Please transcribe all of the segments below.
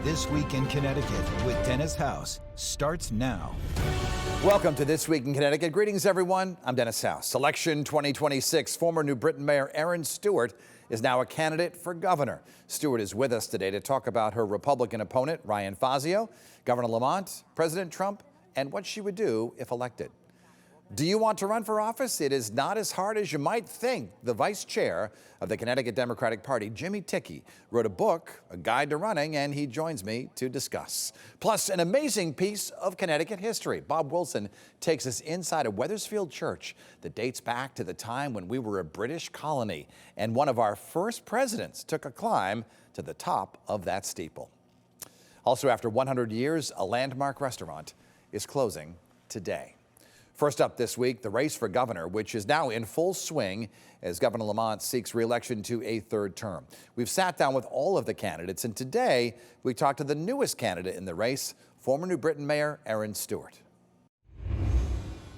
This Week in Connecticut with Dennis House starts now. Welcome to This Week in Connecticut. Greetings, everyone. I'm Dennis House. Election 2026. Former New Britain Mayor Erin Stewart is now a candidate for governor. Stewart is with us today to talk about her Republican opponent, Ryan Fazio, Governor Lamont, President Trump, and what she would do if elected. Do you want to run for office? It is not as hard as you might think. The vice chair of the Connecticut Democratic Party, Jimmy Tickey, wrote a book, A Guide to Running, and he joins me to discuss. Plus, an amazing piece of Connecticut history. Bob Wilson takes us inside a Wethersfield church that dates back to the time when we were a British colony, and one of our first presidents took a climb to the top of that steeple. Also, after 100 years, a landmark restaurant is closing today. First up this week, the race for governor, which is now in full swing as Governor Lamont seeks re-election to a third term. We've sat down with all of the candidates, and today we talked to the newest candidate in the race, former New Britain Mayor Erin Stewart.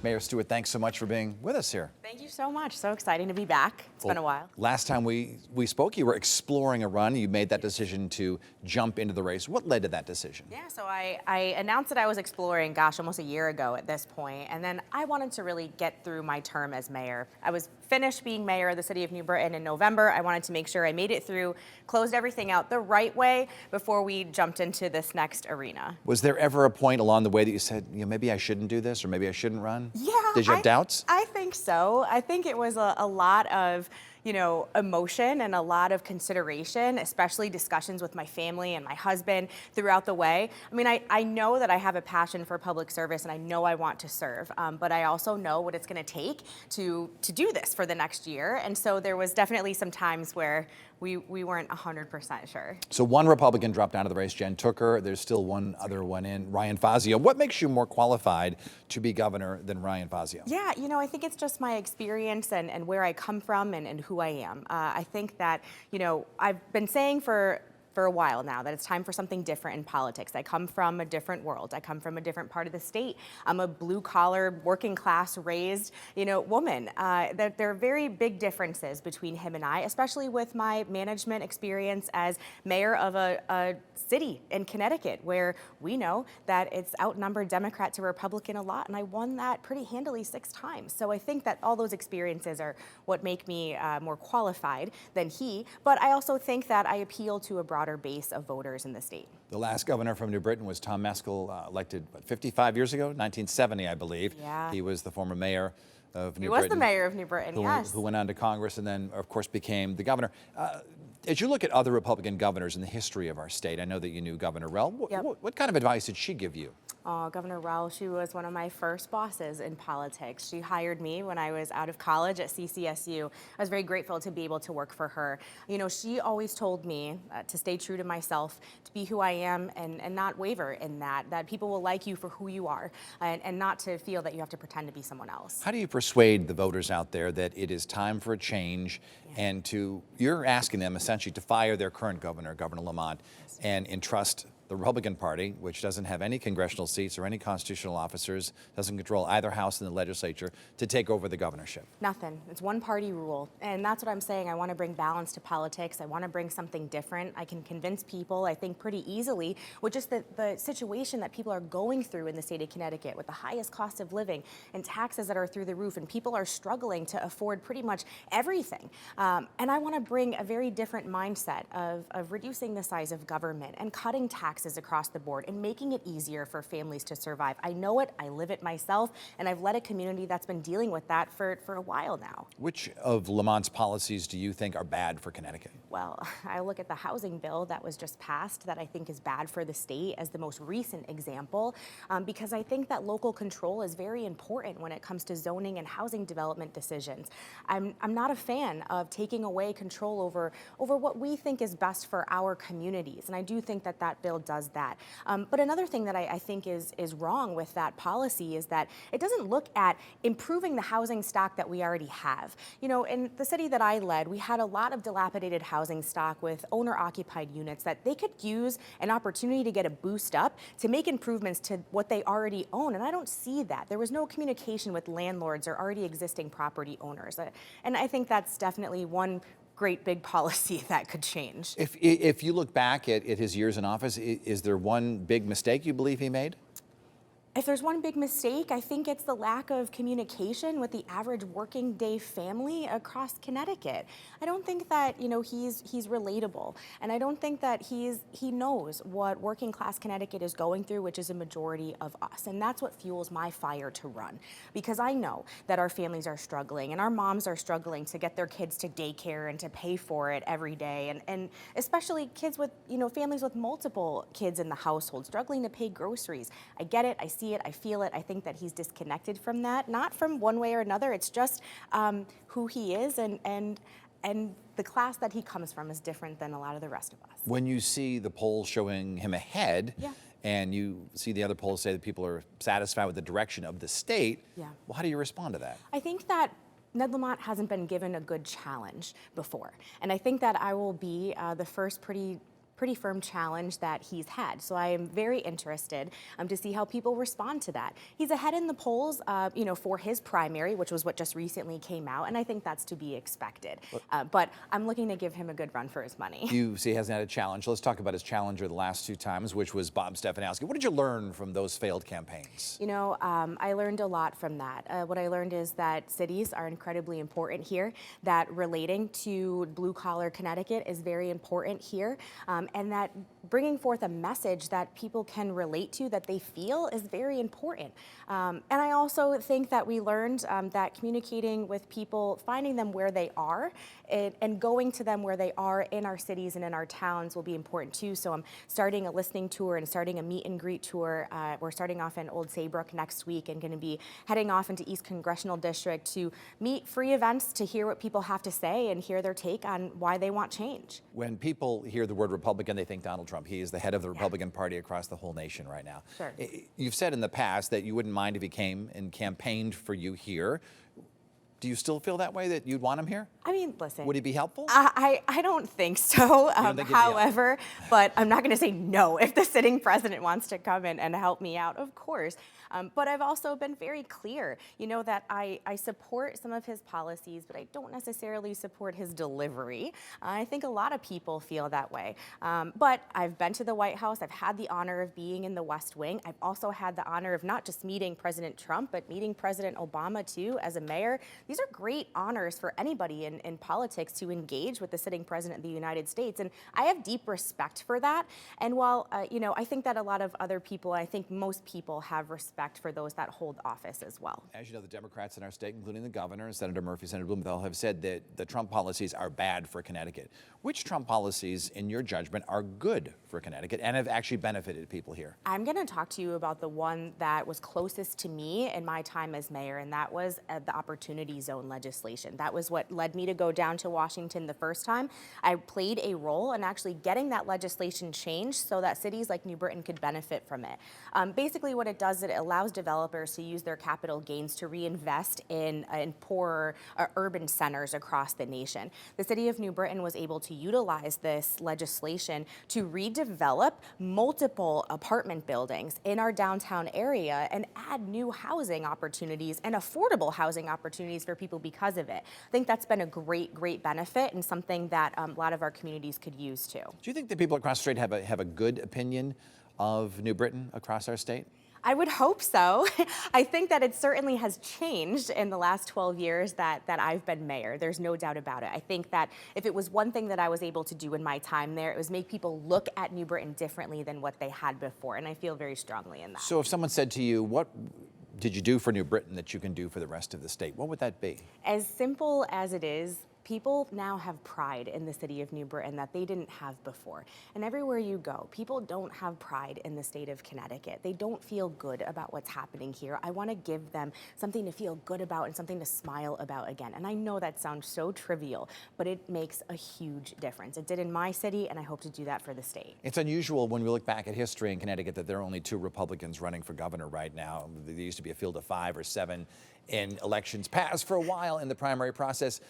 Mayor Stewart, thanks so much for being with us here. Thank you so much. So exciting to be back. It's been a while. Last time we spoke, you were exploring a run. You made that decision to jump into the race. What led to that decision? Yeah, so I announced that I was exploring, almost a year ago at this point, and then I wanted to really get through my term as mayor. I was finished being mayor of the city of New Britain in November. I wanted to make sure I made it through, closed everything out the right way before we jumped into this next arena. Was there ever a point along the way that you said, maybe I shouldn't do this, or maybe I shouldn't run? Yeah. Did you have doubts? I think so. I think it was a lot of, emotion and a lot of consideration, especially discussions with my family and my husband throughout the way. I mean, I know that I have a passion for public service and I know I want to serve, but I also know what it's going to take to do this for the next year. And so there was definitely some times where we weren't 100% sure. So one Republican dropped out of the race, Jen Tooker. There's still one other one in, Ryan Fazio. What makes you more qualified to be governor than Ryan Fazio? Yeah, I think it's just my experience and where I come from and who I am. I think that, I've been saying for a while now that it's time for something different in politics. I come from a different world. I come from a different part of the state. I'm a blue-collar, working-class raised, woman. There are very big differences between him and I, especially with my management experience as mayor of a city in Connecticut, where we know that it's outnumbered Democrat to Republican a lot, and I won that pretty handily 6 times. So I think that all those experiences are what make me more qualified than he, but I also think that I appeal to a broader base of voters in the state. The last governor from New Britain was Tom Meskel, elected 55 years ago, 1970, I believe. Yeah. He was the former mayor of New Britain. He was the mayor of New Britain, yes. Who went on to Congress and then, of course, became the governor. As you look at other Republican governors in the history of our state, I know that you knew Governor Rell. Yep. What kind of advice did she give you? Oh, Governor Rell, she was one of my first bosses in politics. She hired me when I was out of college at CCSU. I was very grateful to be able to work for her. She always told me to stay true to myself, to be who I am and not waver in that people will like you for who you are and not to feel that you have to pretend to be someone else. How do you persuade the voters out there that it is time for a change and you're asking them essentially to fire their current governor, Governor Lamont, and entrust the Republican Party, which doesn't have any congressional seats or any constitutional officers, doesn't control either house in the legislature, to take over the governorship? Nothing. It's one party rule. And that's what I'm saying. I want to bring balance to politics. I want to bring something different. I can convince people, I think, pretty easily with just the situation that people are going through in the state of Connecticut with the highest cost of living and taxes that are through the roof, and people are struggling to afford pretty much everything. And I want to bring a very different mindset of reducing the size of government and cutting taxes across the board and making it easier for families to survive. I know it, I live it myself, and I've led a community that's been dealing with that for a while now. Which of Lamont's policies do you think are bad for Connecticut? Well, I look at the housing bill that was just passed that I think is bad for the state as the most recent example, because I think that local control is very important when it comes to zoning and housing development decisions. I'm not a fan of taking away control over what we think is best for our communities, and I do think that bill does that. But another thing that I think is wrong with that policy is that it doesn't look at improving the housing stock that we already have. In the city that I led, we had a lot of dilapidated housing stock with owner-occupied units that they could use an opportunity to get a boost up to make improvements to what they already own. And I don't see that. There was no communication with landlords or already existing property owners. And I think that's definitely one great big policy that could change. If you look back at his years in office, is there one big mistake you believe he made? If there's one big mistake, I think it's the lack of communication with the average working day family across Connecticut. I don't think that, he's relatable. And I don't think that he knows what working class Connecticut is going through, which is a majority of us. And that's what fuels my fire to run. Because I know that our families are struggling and our moms are struggling to get their kids to daycare and to pay for it every day. And especially kids with, families with multiple kids in the household struggling to pay groceries. I get it. I see it, I feel it. I think that he's disconnected from that, not from one way or another. It's just who he is, and the class that he comes from is different than a lot of the rest of us. When you see the polls showing him ahead, yeah. and you see the other polls say that people are satisfied with the direction of the state, yeah. Well, how do you respond to that? I think that Ned Lamont hasn't been given a good challenge before, and I think that I will be the first pretty firm challenge that he's had. So I am very interested to see how people respond to that. He's ahead in the polls, for his primary, which was what just recently came out, and I think that's to be expected. But I'm looking to give him a good run for his money. You see he hasn't had a challenge. Let's talk about his challenger the last two times, which was Bob Stefanowski. What did you learn from those failed campaigns? I learned a lot from that. What I learned is that cities are incredibly important here, that relating to blue-collar Connecticut is very important here, and that bringing forth a message that people can relate to, that they feel, is very important. And I also think that we learned that communicating with people, finding them where they are, and going to them where they are in our cities and in our towns will be important too. So I'm starting a listening tour and starting a meet and greet tour. We're starting off in Old Saybrook next week and going to be heading off into East Congressional District to meet free events to hear what people have to say and hear their take on why they want change. When people hear the word Republican, they think Donald Trump. He is the head of the Republican Party across the whole nation right now. Sure. You've said in the past that you wouldn't mind if he came and campaigned for you here. Do you still feel that way, that you'd want him here? I mean, listen. Would he be helpful? I don't think so. However, but I'm not going to say no if the sitting president wants to come in and help me out, of course. But I've also been very clear, that I support some of his policies, but I don't necessarily support his delivery. I think a lot of people feel that way. But I've been to the White House. I've had the honor of being in the West Wing. I've also had the honor of not just meeting President Trump, but meeting President Obama, too, as a mayor. These are great honors for anybody in politics to engage with the sitting president of the United States. And I have deep respect for that. And while, I think that a lot of other people, I think most people have respect for those that hold office as well. As you know, the Democrats in our state, including the governor, Senator Murphy, Senator Blumenthal, have said that the Trump policies are bad for Connecticut. Which Trump policies, in your judgment, are good for Connecticut and have actually benefited people here? I'm going to talk to you about the one that was closest to me in my time as mayor, and that was the Opportunity Zone legislation. That was what led me to go down to Washington the first time. I played a role in actually getting that legislation changed so that cities like New Britain could benefit from it. Basically, what it does is it allows developers to use their capital gains to reinvest in poorer urban centers across the nation. The city of New Britain was able to utilize this legislation to redevelop multiple apartment buildings in our downtown area and add new housing opportunities and affordable housing opportunities for people because of it. I think that's been a great benefit and something that a lot of our communities could use too. Do you think the people across the street have a good opinion of New Britain across our state? I would hope so. I think that it certainly has changed in the last 12 years that I've been mayor. There's no doubt about it. I think that if it was one thing that I was able to do in my time there, it was make people look at New Britain differently than what they had before, and I feel very strongly in that. So if someone said to you, what did you do for New Britain that you can do for the rest of the state, what would that be? As simple as it is, people now have pride in the city of New Britain that they didn't have before. And everywhere you go, people don't have pride in the state of Connecticut. They don't feel good about what's happening here. I want to give them something to feel good about and something to smile about again. And I know that sounds so trivial, but it makes a huge difference. It did in my city, and I hope to do that for the state. It's unusual when we look back at history in Connecticut that there are only 2 Republicans running for governor right now. There used to be a field of 5 or 7 in elections past for a while in the primary process.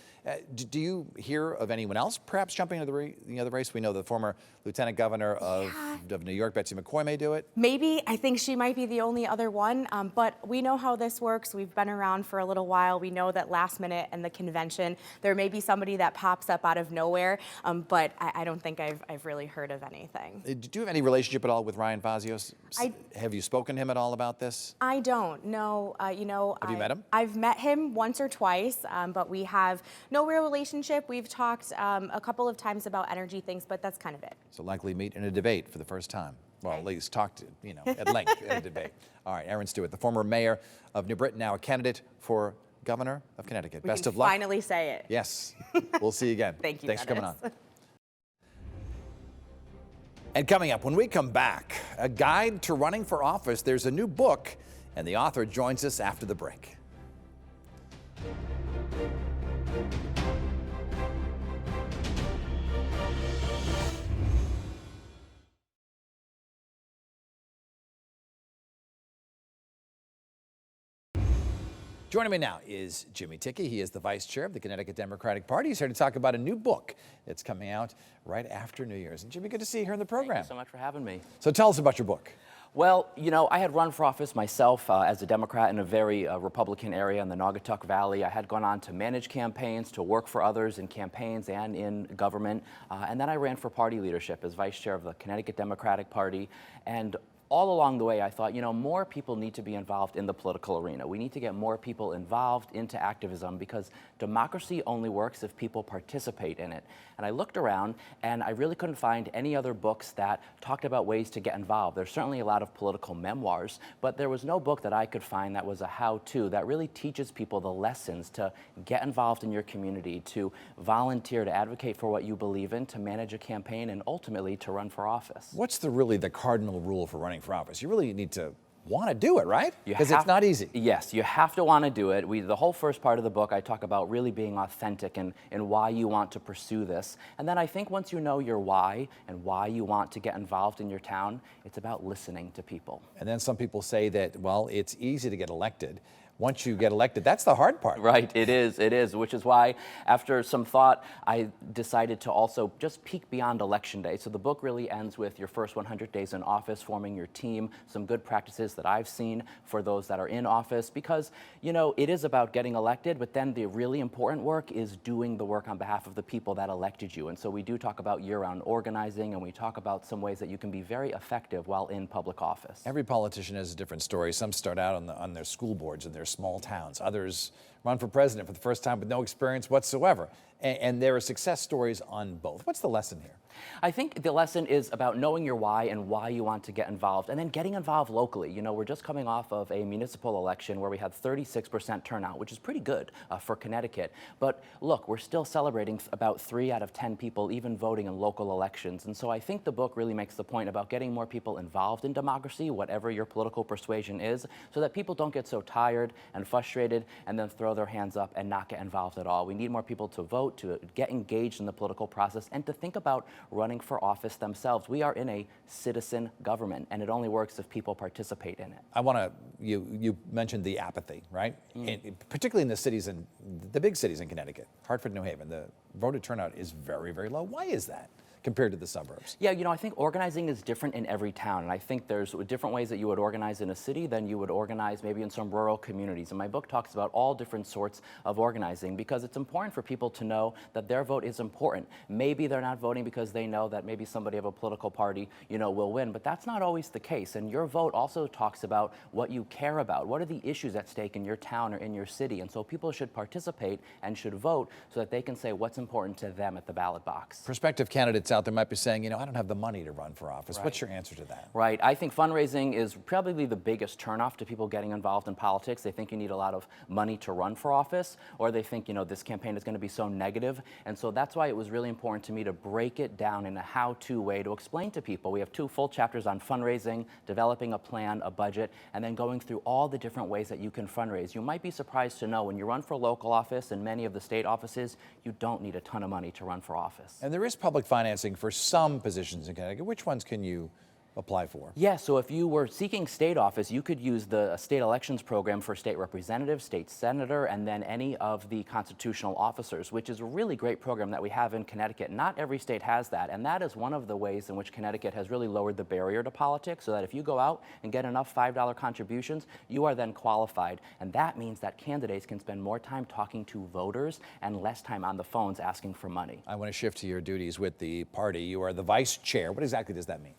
Do you hear of anyone else perhaps jumping into the race? We know the former Lieutenant Governor of New York, Betsy McCoy, may do it. Maybe. I think she might be the only other one, but we know how this works. We've been around for a little while. We know that last minute in the convention, there may be somebody that pops up out of nowhere, but I don't think I've really heard of anything. Do you have any relationship at all with Ryan Fazios? Have you spoken to him at all about this? I don't, no. Have you met him? I've met him once or twice, but we have no real relationship. We've talked a couple of times about energy things, but that's kind of it. So likely meet in a debate for the first time. Well, at least talk to, at length in a debate. All right, Erin Stewart, the former mayor of New Britain, now a candidate for governor of Connecticut. Best of luck. Finally say it. Yes. We'll see you again. Thank you, Thanks for coming on. Dennis. And coming up, when we come back, a guide to running for office. There's a new book, and the author joins us after the break. Joining me now is Jimmy Tickey. He is the vice chair of the Connecticut Democratic Party. He's here to talk about a new book that's coming out right after New Year's. And Jimmy, good to see you here in the program. Thank you so much for having me. So tell us about your book. Well, I had run for office myself as a Democrat in a very Republican area in the Naugatuck Valley. I had gone on to manage campaigns, to work for others in campaigns and in government. And then I ran for party leadership as vice chair of the Connecticut Democratic Party. And all along the way, I thought, more people need to be involved in the political arena. We need to get more people involved into activism because democracy only works if people participate in it. And I looked around and I really couldn't find any other books that talked about ways to get involved. There's certainly a lot of political memoirs, but there was no book that I could find that was a how-to that really teaches people the lessons to get involved in your community, to volunteer, to advocate for what you believe in, to manage a campaign, and ultimately to run for office. What's really the cardinal rule for running for office? You really need to want to do it, right? Because it's not easy. Yes, you have to want to do it. The whole first part of the book, I talk about really being authentic and why you want to pursue this. And then I think once you know your why and why you want to get involved in your town, it's about listening to people. And then some people say that, well, it's easy to get elected. Once you get elected, that's the hard part. Right, it is, which is why after some thought, I decided to also just peek beyond election day. So the book really ends with your first 100 days in office, forming your team, some good practices that I've seen for those that are in office, because, it is about getting elected, but then the really important work is doing the work on behalf of the people that elected you. And so we do talk about year-round organizing, and we talk about some ways that you can be very effective while in public office. Every politician has a different story. Some start out on their school boards and their small towns. Others run for president for the first time with no experience whatsoever. And there are success stories on both. What's the lesson here? I think the lesson is about knowing your why and why you want to get involved, and then getting involved locally. We're just coming off of a municipal election where we had 36% turnout, which is pretty good for Connecticut. But look, we're still celebrating about 3 out of 10 people even voting in local elections. And so I think the book really makes the point about getting more people involved in democracy, whatever your political persuasion is, so that people don't get so tired and frustrated and then throw their hands up and not get involved at all. We need more people to vote, to get engaged in the political process, and to think about running for office themselves. We are in a citizen government, and it only works if people participate in it. You mentioned the apathy, right? Particularly in the cities, the big cities in Connecticut, Hartford, New Haven, the voter turnout is very, very low. Why is that compared to the suburbs? Yeah, I think organizing is different in every town, and I think there's different ways that you would organize in a city than you would organize maybe in some rural communities. And my book talks about all different sorts of organizing because it's important for people to know that their vote is important. Maybe they're not voting because they know that maybe somebody of a political party, will win, but that's not always the case. And your vote also talks about what you care about. What are the issues at stake in your town or in your city? And so people should participate and should vote so that they can say what's important to them at the ballot box. Prospective candidates out there might be saying, I don't have the money to run for office. Right. What's your answer to that? Right. I think fundraising is probably the biggest turnoff to people getting involved in politics. They think you need a lot of money to run for office, or they think, this campaign is going to be so negative. And so that's why it was really important to me to break it down in a how-to way to explain to people. We have 2 full chapters on fundraising, developing a plan, a budget, and then going through all the different ways that you can fundraise. You might be surprised to know when you run for local office and many of the state offices, you don't need a ton of money to run for office. And there is public financing for some positions in Connecticut. Which ones can you apply for? Yeah, so if you were seeking state office, you could use the state elections program for state representative, state senator, and then any of the constitutional officers, which is a really great program that we have in Connecticut. Not every state has that, and that is one of the ways in which Connecticut has really lowered the barrier to politics, so that if you go out and get enough $5 contributions, you are then qualified. And that means that candidates can spend more time talking to voters and less time on the phones asking for money. I want to shift to your duties with the party. You are the vice chair. What exactly does that mean?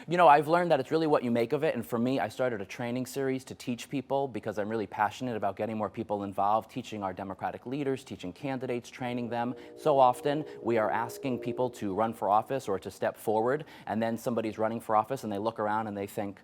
You know, I've learned that it's really what you make of it, and for me, I started a training series to teach people because I'm really passionate about getting more people involved, teaching our Democratic leaders, teaching candidates, training them. So often, we are asking people to run for office or to step forward, and then somebody's running for office and they look around and they think,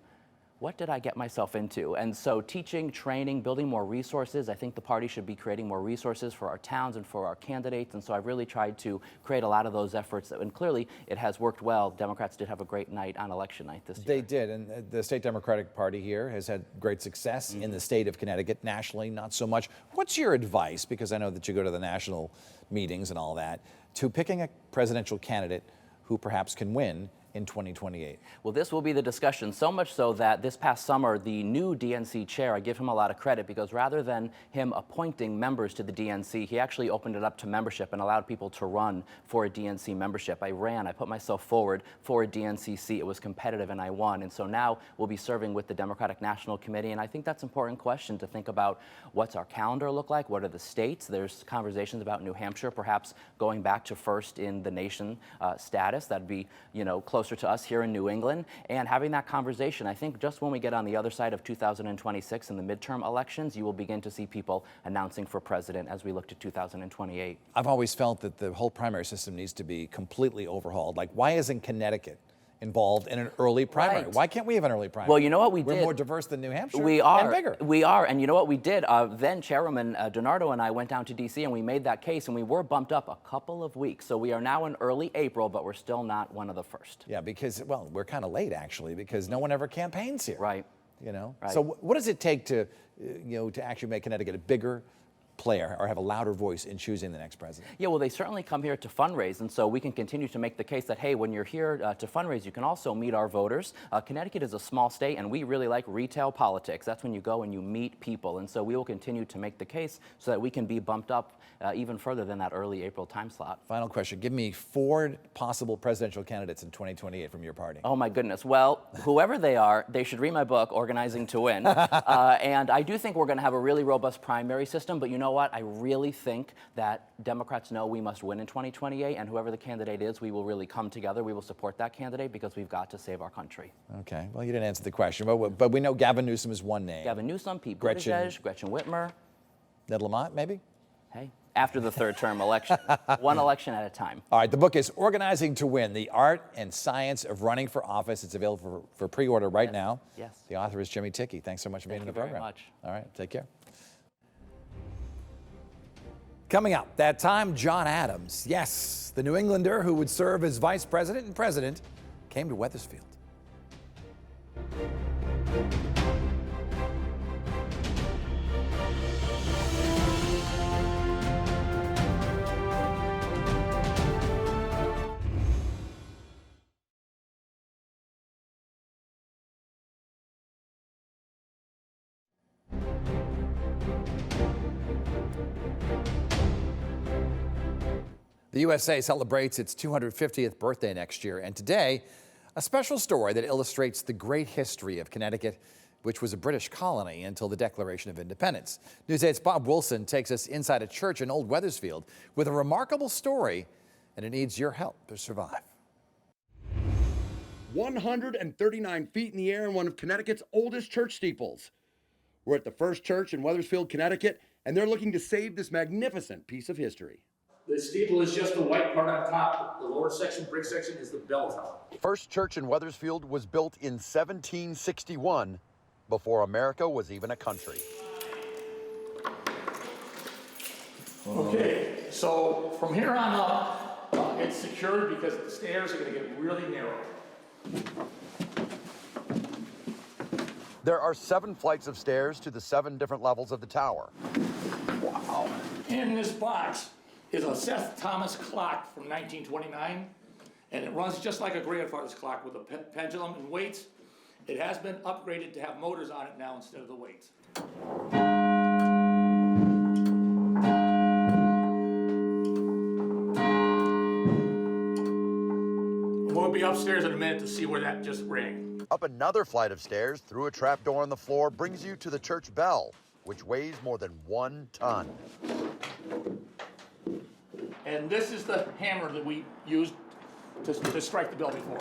what did I get myself into? And so teaching, training, building more resources. I think the party should be creating more resources for our towns and for our candidates. And so I've really tried to create a lot of those efforts. And clearly, it has worked well. Democrats did have a great night on election night this year. They did. And the state Democratic Party here has had great success in the state of Connecticut. Nationally, not so much. What's your advice, because I know that you go to the national meetings and all that, to picking a presidential candidate who perhaps can win in 2028? Well, this will be the discussion, so much so that this past summer, the new DNC chair, I give him a lot of credit because rather than him appointing members to the DNC, he actually opened it up to membership and allowed people to run for a DNC membership. I put myself forward for a DNC seat. It was competitive and I won. And so now we'll be serving with the Democratic National Committee. And I think that's an important question to think about. What's our calendar look like? What are the states? There's conversations about New Hampshire, perhaps going back to first in the nation status. That'd be, closer to us here in New England, and having that conversation. I think just when we get on the other side of 2026 in the midterm elections, you will begin to see people announcing for president as we look to 2028. I've always felt that the whole primary system needs to be completely overhauled. Like, why isn't Connecticut involved in an early primary? Right. Why can't we have an early primary? Well, you know what we did? We're more diverse than New Hampshire. We are. And bigger. We are. And you know what we did? Then Chairwoman DiNardo and I went down to D.C. and we made that case, and we were bumped up a couple of weeks. So we are now in early April, but we're still not one of the first. Yeah, because, well, we're kind of late, actually, because no one ever campaigns here. Right. Right. So what does it take to, to actually make Connecticut a bigger player or have a louder voice in choosing the next president? Yeah, well, they certainly come here to fundraise, and so we can continue to make the case that, hey, when you're here to fundraise, you can also meet our voters. Connecticut is a small state, and we really like retail politics. That's when you go and you meet people, and so we will continue to make the case so that we can be bumped up even further than that early April time slot. Final question. Give me 4 possible presidential candidates in 2028 from your party. Oh, my goodness. Well, whoever they are, they should read my book, Organizing to Win. And I do think we're going to have a really robust primary system, but you know what? I really think that Democrats know we must win in 2028, and whoever the candidate is, we will really come together. We will support that candidate because we've got to save our country. Okay. Well, you didn't answer the question, but we know Gavin Newsom is one name. Gavin Newsom, Pete Gretchen. Buttigieg, Gretchen Whitmer. Ned Lamont, maybe? Hey, after the third term election. One election at a time. All right, the book is Organizing to Win, The Art and Science of Running for Office. It's available for pre-order right now. Yes. The author is Jimmy Tickey. Thanks so much for being in the program. Thank you very much. All right, take care. Coming up, that time, John Adams. Yes, the New Englander who would serve as vice president and president came to Wethersfield. The USA celebrates its 250th birthday next year, and today, a special story that illustrates the great history of Connecticut, which was a British colony until the Declaration of Independence. News 8's Bob Wilson takes us inside a church in Old Wethersfield with a remarkable story, and it needs your help to survive. 139 feet in the air in one of Connecticut's oldest church steeples. We're at the First Church in Wethersfield, Connecticut, and they're looking to save this magnificent piece of history. The steeple is just the white part on top. The lower section, brick section, is the bell tower. First Church in Wethersfield was built in 1761, before America was even a country. Okay, so from here on up, it's secured because the stairs are going to get really narrow. There are 7 flights of stairs to the 7 different levels of the tower. Wow. In this box is a Seth Thomas clock from 1929, And it runs just like a grandfather's clock with a pendulum and weights. It has been upgraded to have motors on it now instead of the weights. We'll be upstairs in a minute to see where that just rang. Up another flight of stairs through a trap door in the floor brings you to the church bell, which weighs more than 1 ton. And this is the hammer that we used to strike the bell before.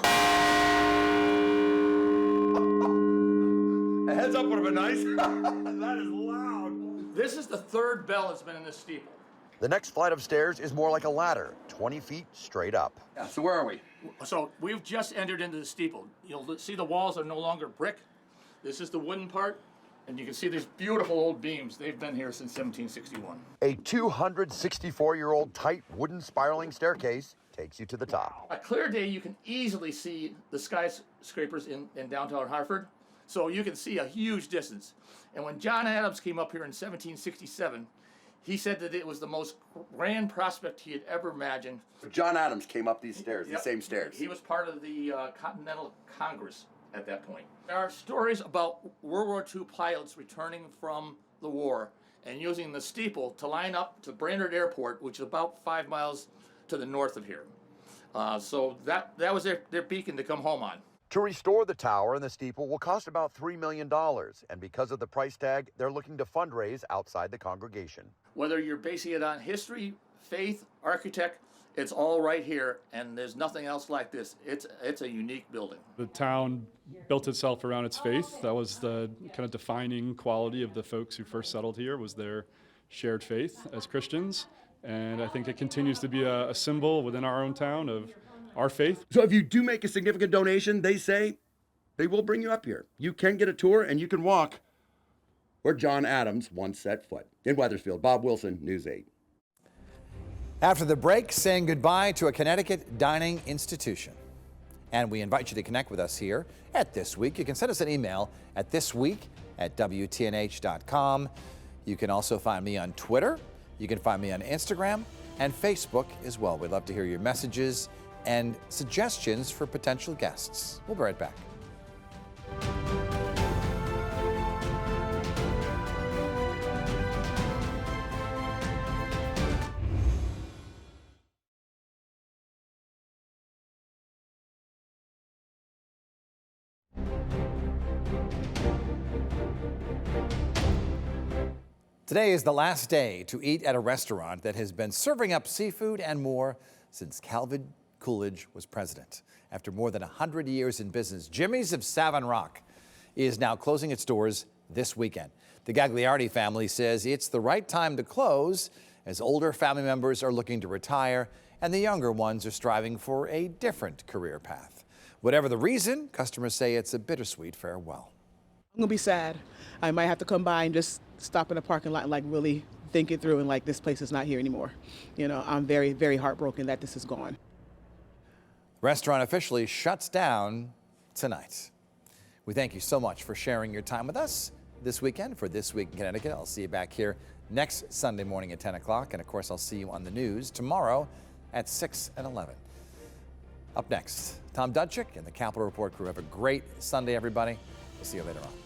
A heads up would have been nice. That is loud. This is the third bell that's been in this steeple. The next flight of stairs is more like a ladder, 20 feet straight up. Yeah, so where are we? So we've just entered into the steeple. You'll see the walls are no longer brick. This is the wooden part, and you can see these beautiful old beams. They've been here since 1761. A 264-year-old tight wooden spiraling staircase takes you to the top. A clear day, you can easily see the skyscrapers in downtown Hartford, so you can see a huge distance. And when John Adams came up here in 1767, he said that it was the most grand prospect he had ever imagined. John Adams came up these stairs, Yep. the same stairs. He was part of the Continental Congress at that point. There are stories about World War II pilots returning from the war and using the steeple to line up to Brainerd Airport, which is about 5 miles to the north of here. So that was their beacon to come home on. To restore the tower and the steeple will cost about $3 million, and because of the price tag, they're looking to fundraise outside the congregation. Whether you're basing it on history, faith, architect, it's all right here, and there's nothing else like this. It's a unique building. The town built itself around its faith. That was the kind of defining quality of the folks who first settled here, was their shared faith as Christians. And I think it continues to be a symbol within our own town of our faith. So if you do make a significant donation, they say they will bring you up here. You can get a tour and you can walk where John Adams once set foot. In Wethersfield, Bob Wilson, News 8. After the break, saying goodbye to a Connecticut dining institution. And we invite you to connect with us here at This Week. You can send us an email at thisweek@WTNH.com. You can also find me on Twitter. You can find me on Instagram and Facebook as well. We'd love to hear your messages and suggestions for potential guests. We'll be right back. Today is the last day to eat at a restaurant that has been serving up seafood and more since Calvin Coolidge was president. After more than 100 years in business, Jimmy's of Savin Rock is now closing its doors this weekend. The Gagliardi family says it's the right time to close as older family members are looking to retire and the younger ones are striving for a different career path. Whatever the reason, customers say it's a bittersweet farewell. I'm gonna be sad. I might have to come by and just stop in the parking lot and like really think it through and like this place is not here anymore. You know, I'm very, very heartbroken that this is gone. The restaurant officially shuts down tonight. We thank you so much for sharing your time with us this weekend for This Week in Connecticut. I'll see you back here next Sunday morning at 10 o'clock. And of course, I'll see you on the news tomorrow at 6 and 11. Up next, Tom Dudchik and the Capitol Report crew. Have a great Sunday, everybody. We'll see you later on.